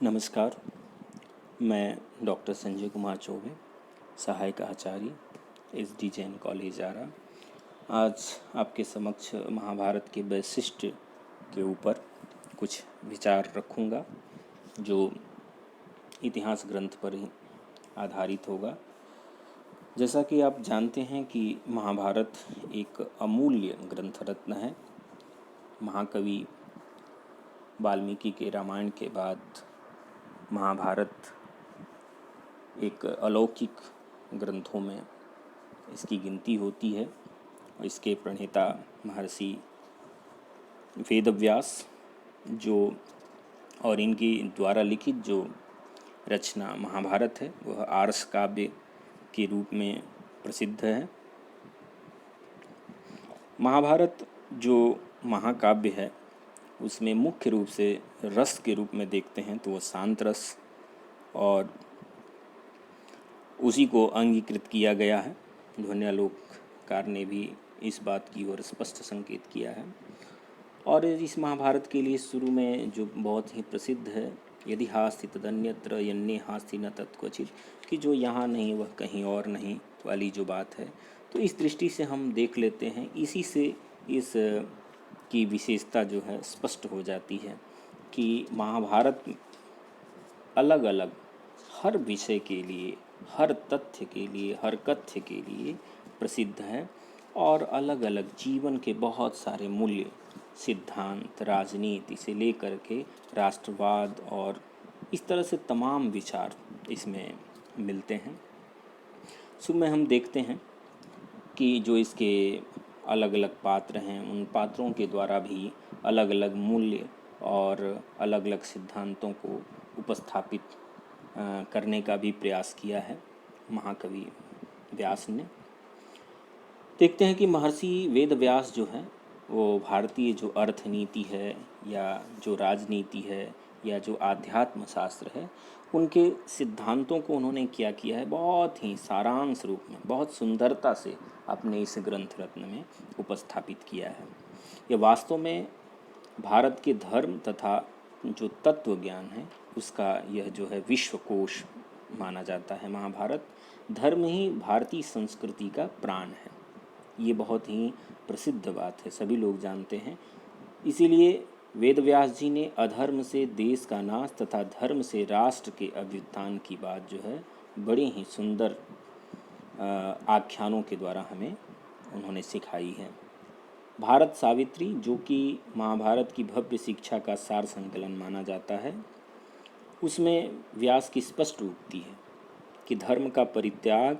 नमस्कार। मैं डॉक्टर संजय कुमार चौबे, सहायक आचार्य SD जैन कॉलेज आरा। आज आपके समक्ष महाभारत के वैशिष्ट के ऊपर कुछ विचार रखूँगा, जो इतिहास ग्रंथ पर ही आधारित होगा। जैसा कि आप जानते हैं कि महाभारत एक अमूल्य ग्रंथ रत्न है। महाकवि वाल्मीकि के रामायण के बाद महाभारत एक अलौकिक ग्रंथों में इसकी गिनती होती है। इसके प्रणेता महर्षि वेदव्यास और इनके द्वारा लिखित जो रचना महाभारत है वह आर्ष काव्य के रूप में प्रसिद्ध है। महाभारत जो महाकाव्य है उसमें मुख्य रूप से रस के रूप में देखते हैं तो वह शांत रस, और उसी को अंगीकृत किया गया है। ध्वन्यालोककार ने भी इस बात की ओर स्पष्ट संकेत किया है। और इस महाभारत के लिए शुरू में जो बहुत ही प्रसिद्ध है, यदि हास्ति तदन्यत्र यन्ने हास्ति न तत्क्वचित्, कि जो यहाँ नहीं वह कहीं और नहीं वाली जो बात है, तो इस दृष्टि से हम देख लेते हैं। इसी से इस की विशेषता जो है स्पष्ट हो जाती है कि महाभारत अलग अलग हर विषय के लिए, हर तथ्य के लिए, हर कथ्य के लिए प्रसिद्ध है, और अलग अलग जीवन के बहुत सारे मूल्य, सिद्धांत, राजनीति से लेकर के राष्ट्रवाद और इस तरह से तमाम विचार इसमें मिलते हैं। शुरू में हम देखते हैं कि जो इसके अलग अलग पात्र हैं, उन पात्रों के द्वारा भी अलग अलग मूल्य और अलग अलग सिद्धांतों को उपस्थापित करने का भी प्रयास किया है महाकवि व्यास ने। देखते हैं कि महर्षि वेद व्यास जो है वो भारतीय जो अर्थनीति है या जो राजनीति है या जो आध्यात्म शास्त्र है, उनके सिद्धांतों को उन्होंने क्या किया है, बहुत ही सारांश रूप में, बहुत सुंदरता से अपने इस ग्रंथ रत्न में उपस्थापित किया है। यह वास्तव में भारत के धर्म तथा जो तत्व ज्ञान है उसका यह जो है विश्वकोश माना जाता है। महाभारत धर्म ही भारतीय संस्कृति का प्राण है, ये बहुत ही प्रसिद्ध बात है, सभी लोग जानते हैं। इसीलिए वेदव्यास जी ने अधर्म से देश का नाश तथा धर्म से राष्ट्र के अभ्युत्थान की बात जो है बड़े ही सुंदर आख्यानों के द्वारा हमें उन्होंने सिखाई है। भारत सावित्री, जो कि महाभारत की भव्य शिक्षा का सार संकलन माना जाता है, उसमें व्यास की स्पष्ट उक्ति है कि धर्म का परित्याग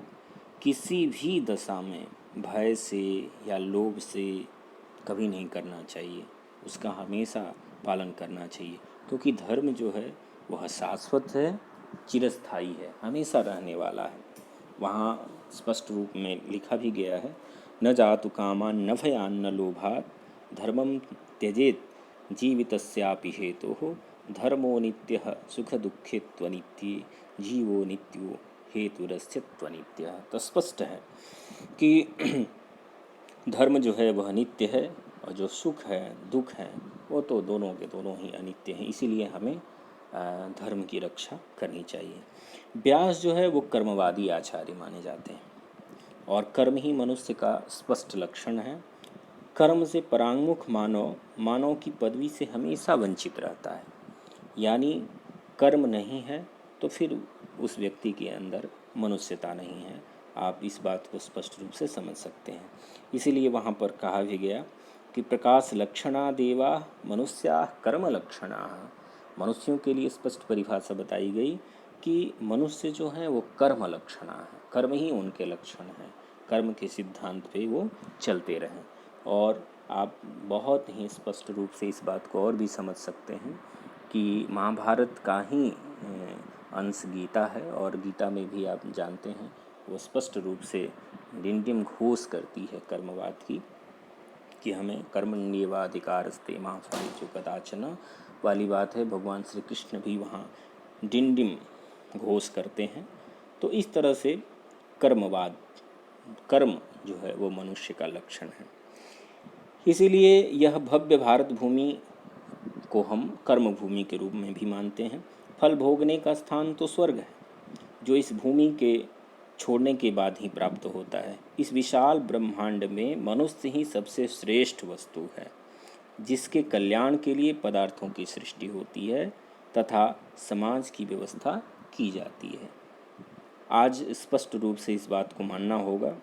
किसी भी दशा में भय से या लोभ से कभी नहीं करना चाहिए, उसका हमेशा पालन करना चाहिए, क्योंकि धर्म जो है वह शाश्वत है, चिरस्थायी है, हमेशा रहने वाला है। वहाँ स्पष्ट रूप में लिखा भी गया है, न जातु कामान न भयान न लोभात् धर्मं त्यजेत जीवितस्यापि हेतोः धर्मो नित्यः सुख दुःखे त्वनित्ये जीवो नित्यो हेतुरस्य त्वनित्यः। तो स्पष्ट है कि धर्म जो है वह नित्य है, और जो सुख है, दुख है, वो तो दोनों के दोनों ही अनित्य हैं। इसीलिए हमें धर्म की रक्षा करनी चाहिए। व्यास जो है वो कर्मवादी आचार्य माने जाते हैं, और कर्म ही मनुष्य का स्पष्ट लक्षण है। कर्म से परांगमुख मानव की पदवी से हमेशा वंचित रहता है। यानी कर्म नहीं है तो फिर उस व्यक्ति के अंदर मनुष्यता नहीं है। आप इस बात को स्पष्ट रूप से समझ सकते हैं। इसीलिए वहाँ पर कहा भी गया कि प्रकाश लक्षणा देवा मनुष्या कर्म लक्षणा। मनुष्यों के लिए स्पष्ट परिभाषा बताई गई कि मनुष्य जो है वो कर्म लक्षणा है, कर्म ही उनके लक्षण हैं, कर्म के सिद्धांत पे वो चलते रहें। और आप बहुत ही स्पष्ट रूप से इस बात को और भी समझ सकते हैं कि महाभारत का ही अंश गीता है, और गीता में भी आप जानते हैं वो स्पष्ट रूप से डिंडिम घोष करती है कर्मवाद की, कि हमें कर्मण्येवाधिकारस्ते मा फलेषु कदाचन वाली बात है। भगवान श्री कृष्ण भी वहाँ डिंडिम घोष करते हैं। तो इस तरह से कर्मवाद, कर्म जो है वो मनुष्य का लक्षण है। इसीलिए यह भव्य भारत भूमि को हम कर्म भूमि के रूप में भी मानते हैं। फल भोगने का स्थान तो स्वर्ग है, जो इस भूमि के छोड़ने के बाद ही प्राप्त होता है। इस विशाल ब्रह्मांड में मनुष्य ही सबसे श्रेष्ठ वस्तु है, जिसके कल्याण के लिए पदार्थों की सृष्टि होती है तथा समाज की व्यवस्था की जाती है। आज स्पष्ट रूप से इस बात को मानना होगा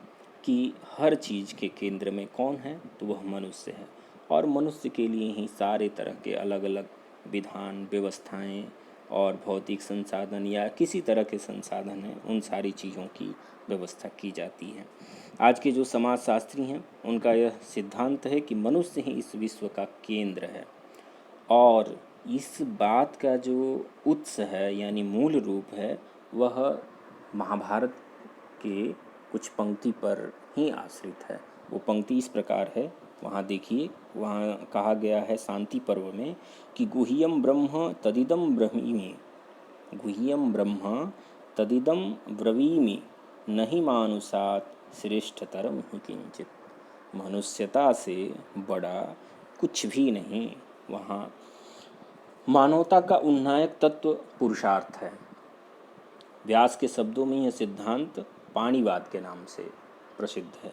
कि हर चीज़ के केंद्र में कौन है, तो वह मनुष्य है, और मनुष्य के लिए ही सारे तरह के अलग अलग विधान, व्यवस्थाएं और भौतिक संसाधन या किसी तरह के संसाधन हैं, उन सारी चीज़ों की व्यवस्था की जाती है। आज के जो समाजशास्त्री हैं, उनका यह सिद्धांत है कि मनुष्य ही इस विश्व का केंद्र है, और इस बात का जो उत्स है यानी मूल रूप है, वह महाभारत के कुछ पंक्ति पर ही आश्रित है। वो पंक्ति इस प्रकार है, वहाँ देखिए, वहाँ कहा गया है शांति पर्व में कि गुह्यम ब्रह्म तदिदम ब्रवीमि, गुह्यम ब्रह्म तदिदम ब्रवीमि, नहीं मानुषात् श्रेष्ठतरम ही किंचित। मनुष्यता से बड़ा कुछ भी नहीं। वहाँ मानवता का उन्नायक तत्व पुरुषार्थ है। व्यास के शब्दों में यह सिद्धांत पाणिवाद के नाम से प्रसिद्ध है।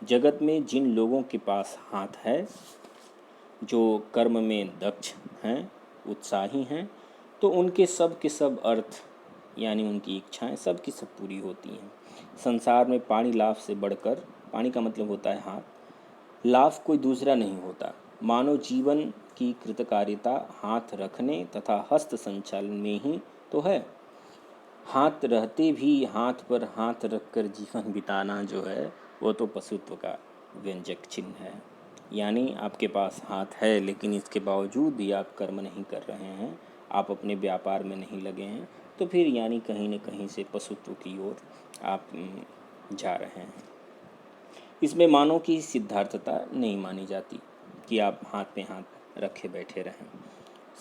जगत में जिन लोगों के पास हाथ है, जो कर्म में दक्ष हैं, उत्साही हैं, तो उनके सब के सब अर्थ यानी उनकी इच्छाएं सब की सब पूरी होती हैं। संसार में पाणी लाभ से बढ़कर, पाणी का मतलब होता है हाथ, लाभ कोई दूसरा नहीं होता। मानव जीवन की कृतकार्यता हाथ रखने तथा हस्त संचालन में ही तो है। हाथ रहते भी हाथ पर हाथ रखकर जीवन बिताना जो है, वो तो पशुत्व का व्यंजक चिन्ह है। यानी आपके पास हाथ है, लेकिन इसके बावजूद भी आप कर्म नहीं कर रहे हैं, आप अपने व्यापार में नहीं लगे हैं, तो फिर यानी कहीं न कहीं से पशुत्व की ओर आप जा रहे हैं। इसमें मानव की सिद्धार्थता नहीं मानी जाती कि आप हाथ में हाथ रखे बैठे रहें।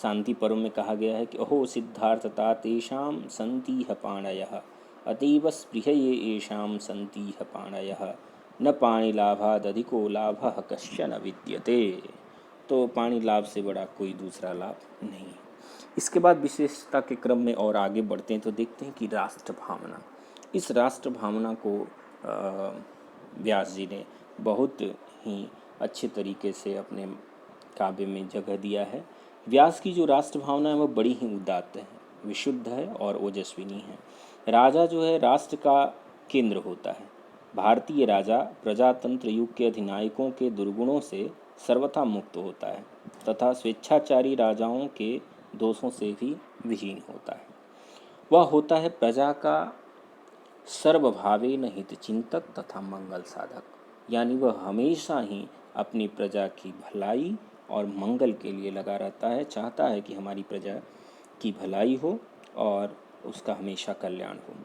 शांति पर्व में कहा गया है कि अहो सिद्धार्थता तेषां सन्तीह पाणयः, अतीव स्पृहये येषां सन्तीह पाणयः, न पाणिलाभादधिको लाभः कश्चन विद्यते। तो पाणी लाभ से बड़ा कोई दूसरा लाभ नहीं। इसके बाद विशेषता के क्रम में और आगे बढ़ते हैं तो देखते हैं कि राष्ट्र भावना। इस राष्ट्र भावना को व्यास जी ने बहुत ही अच्छे तरीके से अपने काव्य में जगह दिया है। व्यास की जो राष्ट्र भावना है, वह बड़ी ही उदात्त है, विशुद्ध है और ओजस्विनी है। राजा जो है राष्ट्र का केंद्र होता है। भारतीय राजा प्रजातंत्र युग के अधिनायकों के दुर्गुणों से सर्वथा मुक्त होता है तथा स्वेच्छाचारी राजाओं के दोषों से भी विहीन होता है। वह होता है प्रजा का सर्वभावेन हित चिंतक तथा मंगल साधक, यानी वह हमेशा ही अपनी प्रजा की भलाई और मंगल के लिए लगा रहता है, चाहता है कि हमारी प्रजा की भलाई हो और उसका हमेशा कल्याण हो।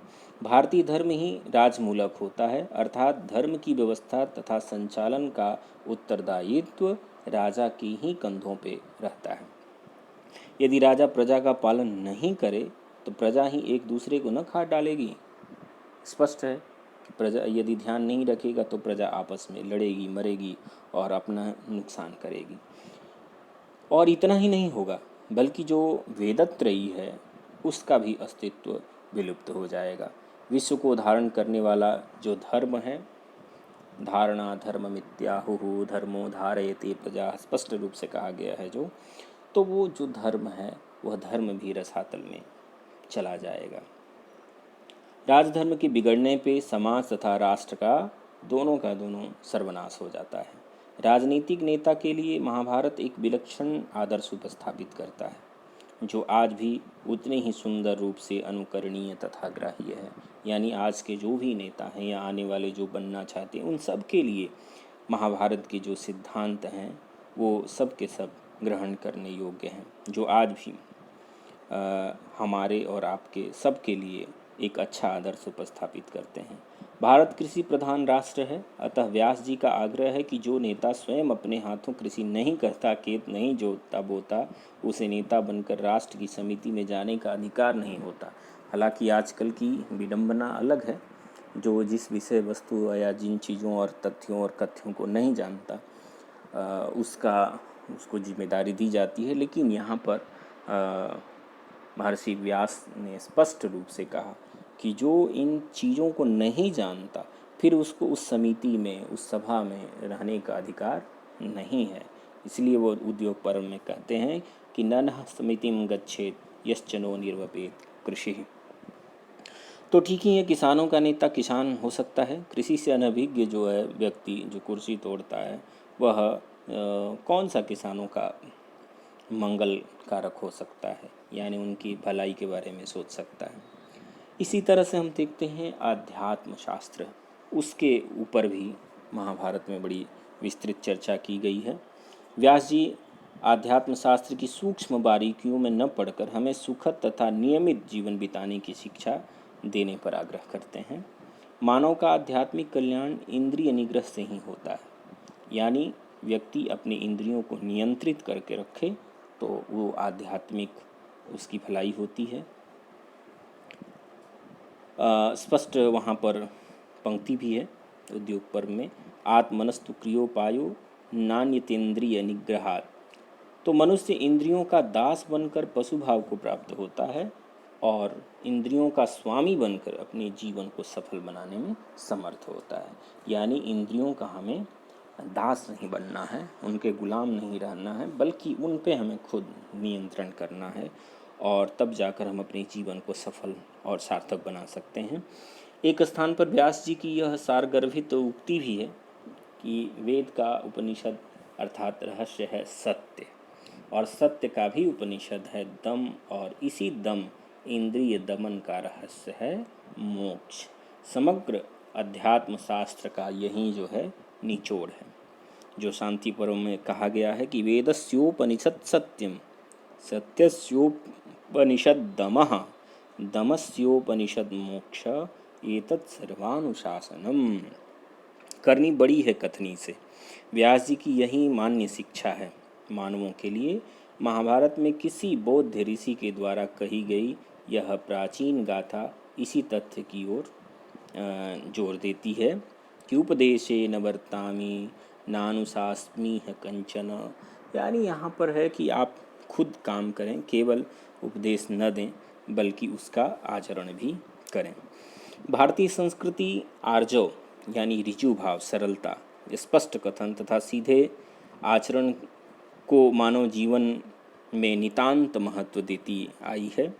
भारतीय धर्म ही राजमूलक होता है, अर्थात धर्म की व्यवस्था तथा संचालन का उत्तरदायित्व राजा के ही कंधों पे रहता है। यदि राजा प्रजा का पालन नहीं करे तो प्रजा ही एक दूसरे को न काट डालेगी। स्पष्ट है कि प्रजा यदि ध्यान नहीं रखेगा तो प्रजा आपस में लड़ेगी, मरेगी और अपना नुकसान करेगी। और इतना ही नहीं होगा, बल्कि जो वेदत्रयी है उसका भी अस्तित्व विलुप्त हो जाएगा। विश्व को धारण करने वाला जो धर्म है, धारणा धर्ममित्याहुः धर्मो धारयते प्रजा, स्पष्ट रूप से कहा गया है जो, तो वो जो धर्म है वह धर्म भी रसातल में चला जाएगा। राजधर्म के बिगड़ने पे समाज तथा राष्ट्र का दोनों सर्वनाश हो जाता है। राजनीतिक नेता के लिए महाभारत एक विलक्षण आदर्श उपस्थापित करता है, जो आज भी उतने ही सुंदर रूप से अनुकरणीय तथा ग्राह्य है। यानी आज के जो भी नेता हैं या आने वाले जो बनना चाहते हैं, उन सब के लिए महाभारत के जो सिद्धांत हैं वो सब के सब ग्रहण करने योग्य हैं, जो आज भी हमारे और आपके सब के लिए एक अच्छा आदर्श उपस्थापित करते हैं। भारत कृषि प्रधान राष्ट्र है, अतः व्यास जी का आग्रह है कि जो नेता स्वयं अपने हाथों कृषि नहीं करता, खेत नहीं जोतता बोता, उसे नेता बनकर राष्ट्र की समिति में जाने का अधिकार नहीं होता। हालांकि आजकल की विडंबना अलग है, जो जिस विषय वस्तु या जिन चीज़ों और तथ्यों और कथ्यों को नहीं जानता उसको जिम्मेदारी दी जाती है। लेकिन यहाँ पर महर्षि व्यास ने स्पष्ट रूप से कहा कि जो इन चीज़ों को नहीं जानता फिर उसको उस समिति में, उस सभा में रहने का अधिकार नहीं है। इसलिए वो उद्योग पर्व में कहते हैं कि नन्ह समितिम गच्छेत यश्चनो निर्वपेत कृषि। तो ठीक ही है, किसानों का नेता किसान हो सकता है। कृषि से अनभिज्ञ जो है व्यक्ति जो कुर्सी तोड़ता है वह कौन सा किसानों का मंगल कारक हो सकता है, यानी उनकी भलाई के बारे में सोच सकता है। इसी तरह से हम देखते हैं आध्यात्म शास्त्र, उसके ऊपर भी महाभारत में बड़ी विस्तृत चर्चा की गई है। व्यास जी आध्यात्म शास्त्र की सूक्ष्म बारीकियों में न पढ़कर हमें सुखद तथा नियमित जीवन बिताने की शिक्षा देने पर आग्रह करते हैं। मानव का आध्यात्मिक कल्याण इंद्रिय निग्रह से ही होता है, यानी व्यक्ति अपने इंद्रियों को नियंत्रित करके रखे तो वो आध्यात्मिक उसकी भलाई होती है। स्पष्ट वहाँ पर पंक्ति भी है उद्योग पर्व में, आत्मनस्तु क्रियोपायो नान्यतेन्द्रिय निग्रहात्। तो मनुष्य इंद्रियों का दास बनकर पशु भाव को प्राप्त होता है और इंद्रियों का स्वामी बनकर अपने जीवन को सफल बनाने में समर्थ होता है। यानी इंद्रियों का हमें दास नहीं बनना है, उनके गुलाम नहीं रहना है, बल्कि उन पे हमें खुद नियंत्रण करना है और तब जाकर हम अपने जीवन को सफल और सार्थक बना सकते हैं। एक स्थान पर व्यास जी की यह सारगर्भित उक्ति भी है कि वेद का उपनिषद अर्थात रहस्य है सत्य, और सत्य का भी उपनिषद है दम, और इसी दम इंद्रिय दमन का रहस्य है मोक्ष। समग्र अध्यात्म शास्त्र का यही जो है निचोड़ है, जो शांति पर्व में कहा गया है कि वेदस्योपनिषद सत्यम, सत्यस्योपनिषद दमः, दमस्योपनिषद मोक्ष, एतत् सर्वानुशासनम। करनी बड़ी है कथनी से। व्यास जी की यही मान्य शिक्षा है मानवों के लिए। महाभारत में किसी बौद्ध ऋषि के द्वारा कही गई यह प्राचीन गाथा इसी तथ्य की ओर जोर देती है कि उपदेशे न वर्तामि नानुशास्मीह कंचन, यानी यहाँ पर है कि आप खुद काम करें, केवल उपदेश न दें बल्कि उसका आचरण भी करें। भारतीय संस्कृति आर्जव यानी ऋजु भाव, सरलता, स्पष्ट कथन तथा सीधे आचरण को मानव जीवन में नितांत महत्व देती आई है।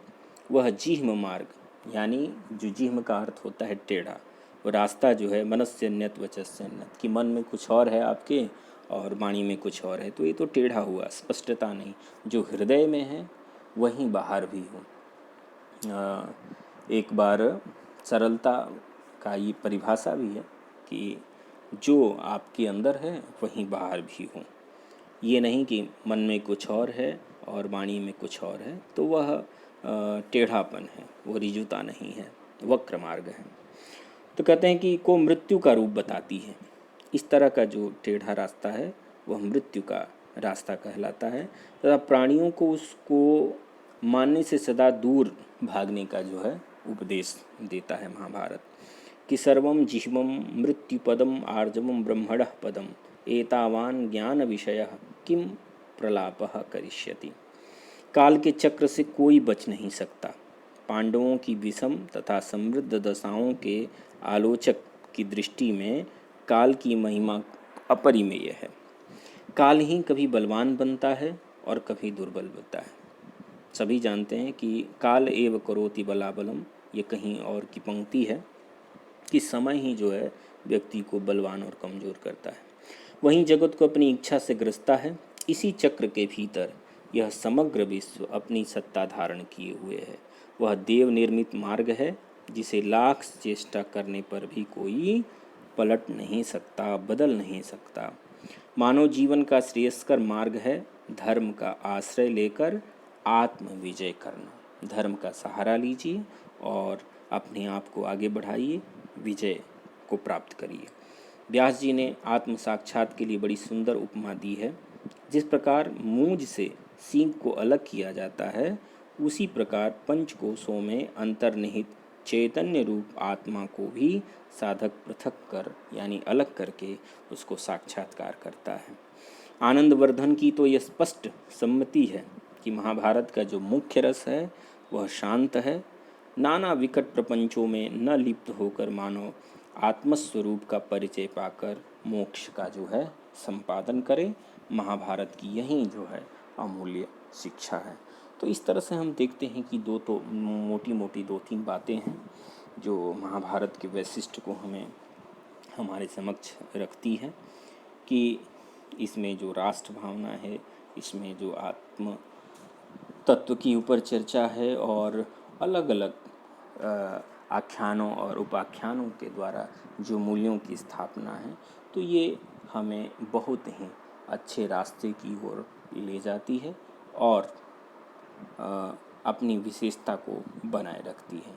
वह जिह्म मार्ग, यानी जो जिह्म का अर्थ होता है टेढ़ा, वो रास्ता जो है मनस्यन्यत वचस्यन्यत, कि मन में कुछ और है आपके और वाणी में कुछ और है, तो ये तो टेढ़ा हुआ, स्पष्टता नहीं। जो हृदय में है वहीं बाहर भी हो। एक बार सरलता का ये परिभाषा भी है कि जो आपके अंदर है वहीं बाहर भी हो। ये नहीं कि मन में कुछ और है और वाणी में कुछ और है, तो वह टेढ़ापन है, वो ऋजुता नहीं है, वक्र मार्ग है। तो कहते हैं कि को मृत्यु का रूप बताती है। इस तरह का जो टेढ़ा रास्ता है वह मृत्यु का रास्ता कहलाता है तथा प्राणियों को उसको मानने से सदा दूर भागने का जो है उपदेश देता है महाभारत कि सर्वम जिह्वम मृत्युपदम आर्जवम ब्रह्मणः पदम एतावान ज्ञान विषयः किम प्रलापः करिष्यति। काल के चक्र से कोई बच नहीं सकता। पांडवों की विषम तथा समृद्ध दशाओं के आलोचक की दृष्टि में काल की महिमा अपरिमेय है। काल ही कभी बलवान बनता है और कभी दुर्बल बनता है। सभी जानते हैं कि काल एव करोति बलाबलम, ये कहीं और की पंक्ति है कि समय ही जो है व्यक्ति को बलवान और कमज़ोर करता है, वहीं जगत को अपनी इच्छा से ग्रसता है। इसी चक्र के भीतर यह समग्र विश्व अपनी सत्ता धारण किए हुए है। वह देव निर्मित मार्ग है जिसे लाख चेष्टा करने पर भी कोई पलट नहीं सकता, बदल नहीं सकता। मानव जीवन का श्रेयस्कर मार्ग है धर्म का आश्रय लेकर आत्म विजय करना। धर्म का सहारा लीजिए और अपने आप को आगे बढ़ाइए, विजय को प्राप्त करिए। व्यास जी ने आत्म साक्षात के लिए बड़ी सुंदर उपमा दी है। जिस प्रकार मूंज से सींग को अलग किया जाता है, उसी प्रकार पंचकोशों में अंतर्निहित चैतन्य रूप आत्मा को भी साधक पृथक कर यानी अलग करके उसको साक्षात्कार करता है। आनंदवर्धन की तो यह स्पष्ट सम्मति है कि महाभारत का जो मुख्य रस है वह शांत है। नाना विकट प्रपंचों में न लिप्त होकर मानव आत्मस्वरूप का परिचय पाकर मोक्ष का जो है संपादन करे। महाभारत की यही जो है अमूल्य शिक्षा है। तो इस तरह से हम देखते हैं कि दो मोटी मोटी 2-3 बातें हैं जो महाभारत के वैशिष्ट्य को हमें हमारे समक्ष रखती है कि इसमें जो राष्ट्र भावना है, इसमें जो आत्म तत्व की ऊपर चर्चा है और अलग अलग आख्यानों और उपाख्यानों के द्वारा जो मूल्यों की स्थापना है, तो ये हमें बहुत ही अच्छे रास्ते की ओर ले जाती है और अपनी विशेषता को बनाए रखती है।